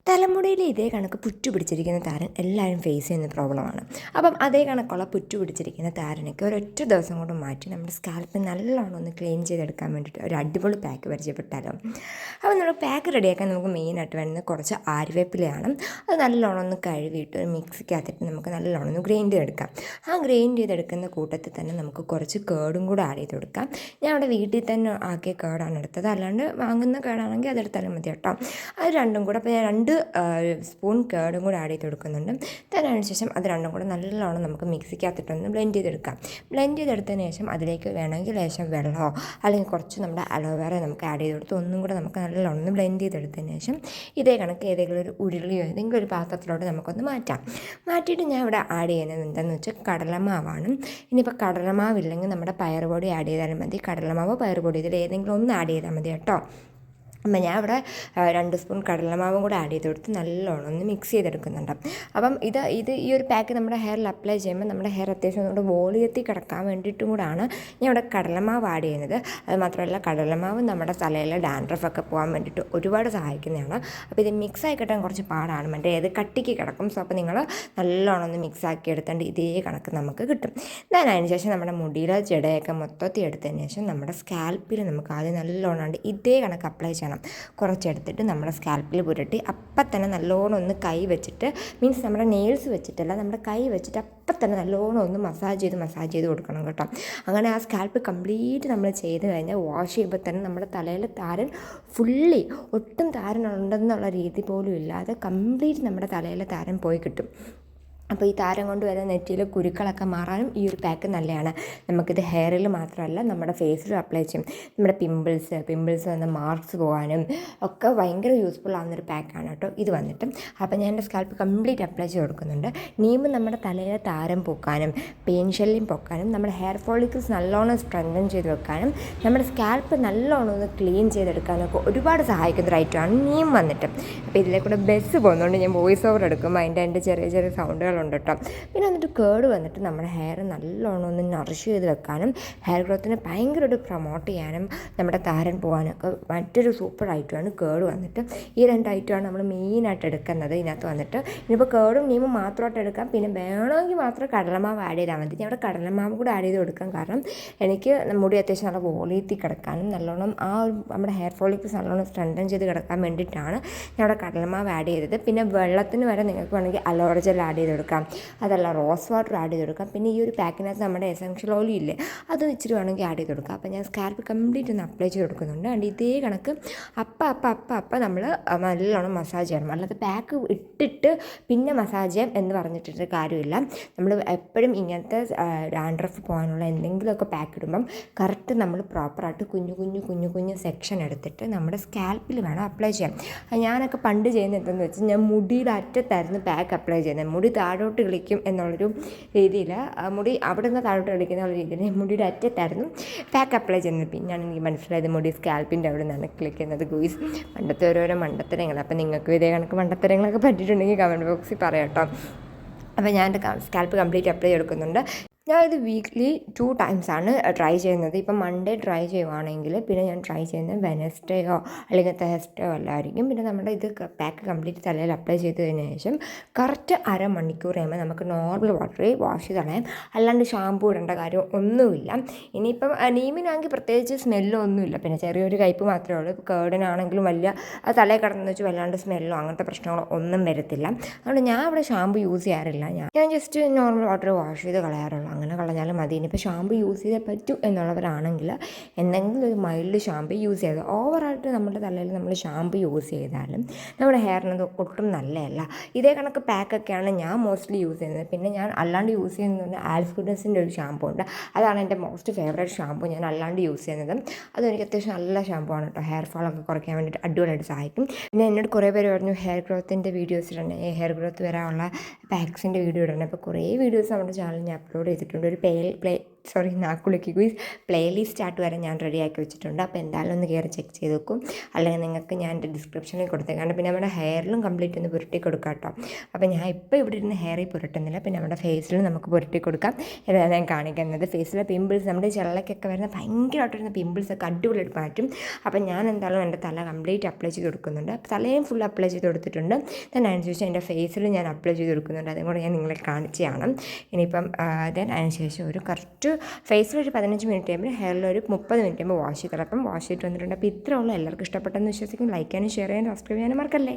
തലമുടിയിൽ ഇതേ കണക്ക് പുറ്റു പിടിച്ചിരിക്കുന്ന താരൻ എല്ലാവരും ഫേസ് ചെയ്യുന്ന പ്രോബ്ലമാണ്. അപ്പം അതേ കണക്കുള്ള പുറ്റു പിടിച്ചിരിക്കുന്ന താരനൊക്കെ ഒരൊറ്റ ദിവസം കൊണ്ട് മാറ്റി നമ്മുടെ സ്കാൽപ്പ് നല്ലോണം ഒന്ന് ക്ലീൻ ചെയ്തെടുക്കാൻ വേണ്ടിയിട്ട് ഒരു അടിപൊളി പാക്ക് പരിചയപ്പെട്ടാലോ. അപ്പം നമ്മൾ പാക്ക് റെഡിയാക്കാൻ നമുക്ക് മെയിനായിട്ട് വേണ്ടുന്നത് കുറച്ച് ആര്യവേപ്പിലയാണ്. അത് നല്ലോണം ഒന്ന് കഴുകിയിട്ട് ഒരു മിക്സിക്കകത്തിട്ട് നമുക്ക് നല്ലോണം ഒന്ന് ഗ്രൈൻഡ് ചെയ്തെടുക്കാം. ആ ഗ്രൈൻഡ് ചെയ്തെടുക്കുന്ന കൂട്ടത്തിൽ തന്നെ നമുക്ക് കുറച്ച് കേടും കൂടെ ആഡ് ചെയ്ത് കൊടുക്കാം. ഞാൻ അവിടെ വീട്ടിൽ തന്നെ ആക്കിയ കേടാണ് എടുത്തത്, അല്ലാണ്ട് വാങ്ങുന്ന കേടാണെങ്കിൽ അതെടുത്താലും മതി കേട്ടോ. അത് രണ്ടും കൂടെ അപ്പോൾ ഞാൻ 2 സ്പൂൺ കേടും കൂടെ ആഡ് ചെയ്ത് കൊടുക്കുന്നുണ്ട്. അതിന് ശേഷം അത് രണ്ടും കൂടെ നല്ലോണം നമുക്ക് മിക്സിക്കകത്തിട്ടൊന്ന് ബ്ലെൻഡ് ചെയ്തെടുക്കാം. ബ്ലെൻഡ് ചെയ്തെടുത്തതിന് ശേഷം അതിലേക്ക് വേണമെങ്കിൽ ലേശം വെള്ളമോ അല്ലെങ്കിൽ കുറച്ച് നമ്മുടെ അലോവേറ നമുക്ക് ആഡ് ചെയ്ത് കൊടുത്ത് ഒന്നും കൂടെ നമുക്ക് നല്ലോണം ഒന്ന് ബ്ലെൻഡ് ചെയ്തെടുത്തതിന് ശേഷം ഇതേ കണക്ക് ഏതെങ്കിലും ഒരു ഉരുളിയോ ഏതെങ്കിലും ഒരു പാത്രത്തിലോട്ട് നമുക്കൊന്ന് മാറ്റിയിട്ട് ഞാൻ ഇവിടെ ആഡ് ചെയ്യുന്നത് എന്താണെന്ന് വെച്ചാൽ കടലമാവാണ്. ഇനിയിപ്പോൾ കടലമാവില്ലെങ്കിൽ നമ്മുടെ പയറുപൊടി ആഡ് ചെയ്താലും മതി. കടലമാവോ പയറുപൊടി ഇതിൽ ഏതെങ്കിലും ഒന്ന് ആഡ് ചെയ്താൽ മതി കേട്ടോ. അപ്പം ഞാൻ ഇവിടെ 2 സ്പൂൺ കടലമാവും കൂടെ ആഡ് ചെയ്ത് കൊടുത്ത് നല്ലോണം ഒന്ന് മിക്സ് ചെയ്തെടുക്കുന്നുണ്ട്. അപ്പം ഇത് ഈ ഒരു പാക്ക് നമ്മുടെ ഹെയറിൽ അപ്ലൈ ചെയ്യുമ്പോൾ നമ്മുടെ ഹെയർ അത്യാവശ്യം നമ്മുടെ വോളിയത്തിൽ കിടക്കാൻ വേണ്ടിയിട്ടും കൂടാണ് ഞാൻ ഇവിടെ കടലമാവ് ആഡ് ചെയ്യുന്നത്. അത് മാത്രമല്ല കടലമാവ് നമ്മുടെ തലയിലെ ഡാൻഡ്രഫൊക്കെ പോകാൻ വേണ്ടിയിട്ട് ഒരുപാട് സഹായിക്കുന്നതാണ്. അപ്പോൾ ഇത് മിക്സായി കിട്ടാൻ കുറച്ച് പാടാണ്, മറ്റേ ഇത് കട്ടിക്ക് കിടക്കും. സോ അപ്പോൾ നിങ്ങൾ നല്ലോണം ഒന്ന് മിക്സാക്കി എടുത്തേണ്ട ഇതേ കണക്ക് നമുക്ക് കിട്ടും. അതിന് ശേഷം നമ്മുടെ മുടിയിലെ ജടയൊക്കെ മൊത്തത്തിൽ എടുത്തതിന് ശേഷം നമ്മുടെ സ്കാൽപ്പിൽ നമുക്ക് ആദ്യം നല്ലോണം ഇതേ കണക്ക് അപ്ലൈ ചെയ്യണം. കുറച്ചെടുത്തിട്ട് നമ്മുടെ സ്കാൽപ്പിൽ പുരട്ടി അപ്പം തന്നെ നല്ലോണം ഒന്ന് കൈ വെച്ചിട്ട്, മീൻസ് നമ്മുടെ നെയിൽസ് വെച്ചിട്ടല്ല, നമ്മുടെ കൈ വെച്ചിട്ട് അപ്പം തന്നെ നല്ലോണം ഒന്ന് മസാജ് ചെയ്ത് കൊടുക്കണം കേട്ടോ. അങ്ങനെ ആ സ്കാൽപ്പ് കംപ്ലീറ്റ് നമ്മൾ ചെയ്ത് കഴിഞ്ഞാൽ വാഷ് ചെയ്യുമ്പോൾ തന്നെ നമ്മുടെ തലയിലെ താരൻ ഫുള്ളി ഒട്ടും താരൻ ഉണ്ടെന്നുള്ള രീതി പോലും ഇല്ലാതെ കംപ്ലീറ്റ് നമ്മുടെ തലയിലെ താരൻ പോയി കിട്ടും. അപ്പോൾ ഈ താരം കൊണ്ട് വരുന്ന നെറ്റിയിൽ കുരുക്കളൊക്കെ മാറാനും ഈ ഒരു പാക്ക് നല്ലതാണ്. നമുക്കിത് ഹെയറിൽ മാത്രമല്ല നമ്മുടെ ഫേസിലും അപ്ലൈ ചെയ്യും. നമ്മുടെ പിമ്പിൾസ് വന്ന മാർക്സ് പോകാനും ഒക്കെ ഭയങ്കര യൂസ്ഫുൾ ആവുന്നൊരു പാക്കാണ് കേട്ടോ ഇത് വന്നിട്ട്. അപ്പോൾ ഞാൻ എൻ്റെ സ്കാൽപ്പ് കംപ്ലീറ്റ് അപ്ലൈ ചെയ്ത് കൊടുക്കുന്നുണ്ട്. നീമും നമ്മുടെ തലയിലെ താരം പോക്കാനും പെയിൻ ഷെല്ലിങ് പോക്കാനും നമ്മുടെ ഹെയർ ഫോളിക്കിൾസ് നല്ലോണം സ്ട്രെങ്തൻ ചെയ്ത് വെക്കാനും നമ്മുടെ സ്കാൽപ്പ് നല്ലോണം ഒന്ന് ക്ലീൻ ചെയ്തെടുക്കാനൊക്കെ ഒരുപാട് സഹായിക്കുന്ന ഒരു ഐറ്റമാണ് നീം വന്നിട്ട്. അപ്പോൾ ഇതിലേക്കൂടെ ബസ് പോകുന്നതുകൊണ്ട് ഞാൻ വോയിസ് ഓവർ എടുക്കുമ്പോൾ അതിൻ്റെ ചെറിയ സൗണ്ടുകൾ ഉണ്ട് കേട്ടോ. പിന്നെ വന്നിട്ട് കേട് വന്നിട്ട് നമ്മുടെ ഹെയർ നല്ലോണം ഒന്ന് നറിഷ് ചെയ്ത് വെക്കാനും ഹെയർ ഗ്രോത്തിനെ ഭയങ്കരമായിട്ട് പ്രൊമോട്ട് ചെയ്യാനും നമ്മുടെ താരൻ പോകാനൊക്കെ മറ്റൊരു സൂപ്പർ ഐറ്റമാണ് കേട് വന്നിട്ട്. ഈ 2 ഐറ്റമാണ് നമ്മൾ മെയിനായിട്ട് എടുക്കുന്നത് ഇതിനകത്ത് വന്നിട്ട്. ഇനിയിപ്പോൾ കേടും നീമും മാത്രമായിട്ട് എടുക്കാം, പിന്നെ വേണമെങ്കിൽ മാത്രം കടലമാവ് ആഡ് ചെയ്താൽ മതി. ഞാൻ അവിടെ കടലമാവ് കൂടെ ആഡ് ചെയ്ത് കൊടുക്കാം, കാരണം എനിക്ക് മുടി അത്യാവശ്യം നല്ല വോളിയത്തിൽ കിടക്കാനും നല്ലോണം ആ നമ്മുടെ ഹെയർ ഫോളിക്കിൾസ് നല്ലോണം സ്ട്രെങ്തൻ ചെയ്ത് കിടക്കാൻ വേണ്ടിയിട്ടാണ് ഞാൻ അവിടെ കടലമാവ് ആഡ് ചെയ്തത്. പിന്നെ വെള്ളത്തിന് വരെ നിങ്ങൾക്ക് വേണമെങ്കിൽ അലോവേറ ജെൽ ആഡ് ചെയ്ത് കൊടുക്കാം, അതല്ല റോസ് വാട്ടർ ആഡ് ചെയ്ത് കൊടുക്കാം. പിന്നെ ഈ ഒരു പാക്കിനകത്ത് നമ്മുടെ എസൻഷ്യൽ ഓയിൽ ഇല്ലേ, അത് ഇച്ചിരി വേണമെങ്കിൽ ആഡ് ചെയ്ത് കൊടുക്കാം. അപ്പോൾ ഞാൻ സ്കാൽപ്പ് കംപ്ലീറ്റ് ഒന്ന് അപ്ലൈ ചെയ്ത് കൊടുക്കുന്നുണ്ട്. അതുകൊണ്ട് ഇതേ കണക്ക് അപ്പം നമ്മൾ നല്ലോണം മസാജ് ചെയ്യണം. അല്ലാതെ പാക്ക് ഇട്ടിട്ട് പിന്നെ മസാജ് ചെയ്യാം എന്ന് പറഞ്ഞിട്ടൊരു കാര്യമില്ല. നമ്മൾ എപ്പോഴും ഇങ്ങനത്തെ ഡാൻഡ്രഫ് പോകാനുള്ള എന്തെങ്കിലുമൊക്കെ പാക്ക് ഇടുമ്പം കറക്റ്റ് നമ്മൾ പ്രോപ്പറായിട്ട് കുഞ്ഞു സെക്ഷൻ എടുത്തിട്ട് നമ്മുടെ സ്കാൽപ്പിൽ വേണം അപ്ലൈ ചെയ്യാൻ. ഞാനൊക്കെ പണ്ട് ചെയ്യുന്നത് എന്തെന്ന് വെച്ചാൽ ഞാൻ മുടിയുടെ അറ്റത്തായിരുന്നു പാക്ക് അപ്ലൈ ചെയ്യുന്നത്. മുടി താഴോട്ട് കളിക്കും എന്നുള്ളൊരു രീതിയിൽ, മുടി അവിടെ നിന്ന് താഴോട്ട് കളിക്കുന്ന രീതിയിൽ മുടിയുടെ അറ്റത്തായിരുന്നു പാക്ക് അപ്ലൈ ചെയ്യുന്നത്. പിന്നെയാണ് എനിക്ക് മനസ്സിലായത് മുടി സ്കാൽപ്പിൻ്റെ അവിടെ നിന്നാണ് കളിക്കുന്നത്. ഗൂയിസ് പണ്ടത്തെ ഓരോരോ മണ്ടത്തരങ്ങൾ. അപ്പോൾ നിങ്ങൾക്ക് ഇതേ കണക്ക് മണ്ടത്തരങ്ങളൊക്കെ പറ്റിയിട്ടുണ്ടെങ്കിൽ കമൻറ്റ് ബോക്സിൽ പറയാം കേട്ടോ. അപ്പോൾ ഞാൻ എൻ്റെ സ്കാൽപ്പ് കംപ്ലീറ്റ് അപ്ലൈ കൊടുക്കുന്നുണ്ട്. ഞാനിത് വീക്ക്ലി 2 ടൈംസാണ് ട്രൈ ചെയ്യുന്നത്. ഇപ്പം മൺഡേ ട്രൈ ചെയ്യുവാണെങ്കിൽ പിന്നെ ഞാൻ ട്രൈ ചെയ്യുന്നത് വെനസ്ഡേയോ അല്ലെങ്കിൽ തേഴ്സ്ഡേയോ അല്ലായിരിക്കും. പിന്നെ നമ്മുടെ ഇത് പാക്ക് കംപ്ലീറ്റ് തലയിൽ അപ്ലൈ ചെയ്തതിന് ശേഷം കറക്റ്റ് അരമണിക്കൂർ കഴിയുമ്പോൾ നമുക്ക് നോർമൽ വാട്ടറിൽ വാഷ് ചെയ്ത് കളയാം. അല്ലാണ്ട് ഷാമ്പൂ ഇടേണ്ട കാര്യം ഒന്നുമില്ല. ഇനിയിപ്പം നീമിനാണെങ്കിൽ പ്രത്യേകിച്ച് സ്മെല്ലോ ഒന്നുമില്ല, പിന്നെ ചെറിയൊരു കയ്പ്പ് മാത്രമേ ഉള്ളൂ. കേടിനാണെങ്കിലും വലിയ തലയിൽ കിടന്നു വെച്ച് വല്ലാണ്ട് സ്മെല്ലോ അങ്ങനത്തെ പ്രശ്നങ്ങളോ ഒന്നും വരത്തില്ല. അതുകൊണ്ട് ഞാൻ ഇവിടെ ഷാമ്പൂ യൂസ് ചെയ്യാറില്ല. ഞാൻ ജസ്റ്റ് നോർമൽ വാട്ടർ വാഷ് ചെയ്ത് കളയാറുള്ളൂ. അങ്ങനെ കളഞ്ഞാലും മതി. ഇനിയിപ്പോൾ ഷാമ്പു യൂസ് ചെയ്തേ പറ്റൂ എന്നുള്ളവരാണെങ്കിൽ എന്തെങ്കിലും ഒരു മൈൽഡ് ഷാമ്പു യൂസ് ചെയ്ത്, ഓവറായിട്ട് നമ്മുടെ തലയിൽ നമ്മൾ ഷാമ്പു യൂസ് ചെയ്താലും നമ്മുടെ ഹെയറിനത് ഒട്ടും നല്ലതല്ല. ഇതേ കണക്ക് പാക്കൊക്കെയാണ് ഞാൻ മോസ്റ്റ്ലി യൂസ് ചെയ്യുന്നത്. പിന്നെ ഞാൻ അല്ലാണ്ട് യൂസ് ചെയ്യുന്നത് ആൽഫ്ഗുഡസിൻ്റെ ഒരു ഷാമ്പു ഉണ്ട്. അതാണ് എൻ്റെ മോസ്റ്റ് ഫേവറേറ്റ് ഷാമ്പു ഞാൻ അല്ലാണ്ട് യൂസ് ചെയ്യുന്നത്. അതെനിക്ക് അത്യാവശ്യം നല്ല ഷാമ്പു ആണ് കേട്ടോ. ഹെയർ ഫോളൊക്കെ കുറയ്ക്കാൻ വേണ്ടിയിട്ട് അടിപൊളിയായിട്ട് സഹായിക്കും. പിന്നെ എന്നോട് കുറേ പേര് പറഞ്ഞു ഹെയർ ഗ്രോത്തിൻ്റെ വീഡിയോസ് ഇടണേ, ഹെയർ ഗ്രോത്ത് വരാനുള്ള പാക്സിൻ്റെ വീഡിയോ ഇടണേ. അപ്പോൾ കുറേ വീഡിയോസ് നമ്മുടെ ചാനലിൽ ഞാൻ അപ്ലോഡ് ചെയ്തിട്ടുണ്ട്. ഒരു നാക്കുളുക്കി ക്വിസ് പ്ലേലിസ്റ്റ് ആയിട്ട് വരെ ഞാൻ റെഡിയാക്കി വെച്ചിട്ടുണ്ട്. അപ്പോൾ എന്തായാലും ഒന്ന് കയറി ചെക്ക് ചെയ്ത് നോക്കും. അല്ലെങ്കിൽ നിങ്ങൾക്ക് ഞാൻ എൻ്റെ ഡിസ്ക്രിപ്ഷനിൽ കൊടുത്തേക്കാണ്. പിന്നെ നമ്മുടെ ഹെയറിലും കംപ്ലീറ്റ് ഒന്ന് പുരട്ടി കൊടുക്കാം കേട്ടോ. അപ്പോൾ ഞാൻ ഇപ്പോൾ ഇവിടെ ഇരുന്ന് ഹെയറിൽ പുരട്ടുന്നില്ല, പിന്നെ നമ്മുടെ ഫേസിലും നമുക്ക് പുരട്ടി കൊടുക്കാം. ഇതാണ് ഞാൻ കാണിക്കുന്നത്. ഫേസിലെ പിമ്പിൾസ്, നമ്മുടെ ചിലക്കൊക്കെ വരുന്ന ഭയങ്കരമായിട്ടിരുന്ന പിമ്പിൾസൊക്കെ അടിപൊളിയായിട്ട് മാറ്റും. അപ്പം ഞാൻ എന്തായാലും എൻ്റെ തല കംപ്ലീറ്റ് അപ്ലൈ ചെയ്ത് കൊടുക്കുന്നുണ്ട്. അപ്പോൾ തലയും ഫുൾ അപ്ലൈ ചെയ്ത് കൊടുത്തിട്ടുണ്ട്. അതിനുശേഷം എൻ്റെ ഫേസിൽ ഞാൻ അപ്ലൈ ചെയ്ത് കൊടുക്കുന്നുണ്ട്. അതും കൂടെ ഞാൻ നിങ്ങളെ കാണിച്ച് കാണാം. ഇനിയിപ്പം അതിനുശേഷം ഒരു കറക്റ്റ് ഫേസിലൊരു 15 മിനിറ്റ് കഴിയുമ്പോൾ ഹെയറിലൊരു 30 മിനിറ്റ് കഴിയുമ്പോൾ വാഷ് ചെയ്ത് കളപ്പം വാഷ് ചെയ്തിട്ട് വന്നിട്ടുണ്ട്. അപ്പോൾ ഇത്രയുള്ള എല്ലാവർക്കും ഇഷ്ടപ്പെട്ടെന്ന് വിശ്വസിക്കും. ലൈക്ക് ചെയ്യാനും ഷെയർ ചെയ്യാനും സബ്സ്ക്രൈബ് ചെയ്യാനും മറക്കല്ലേ.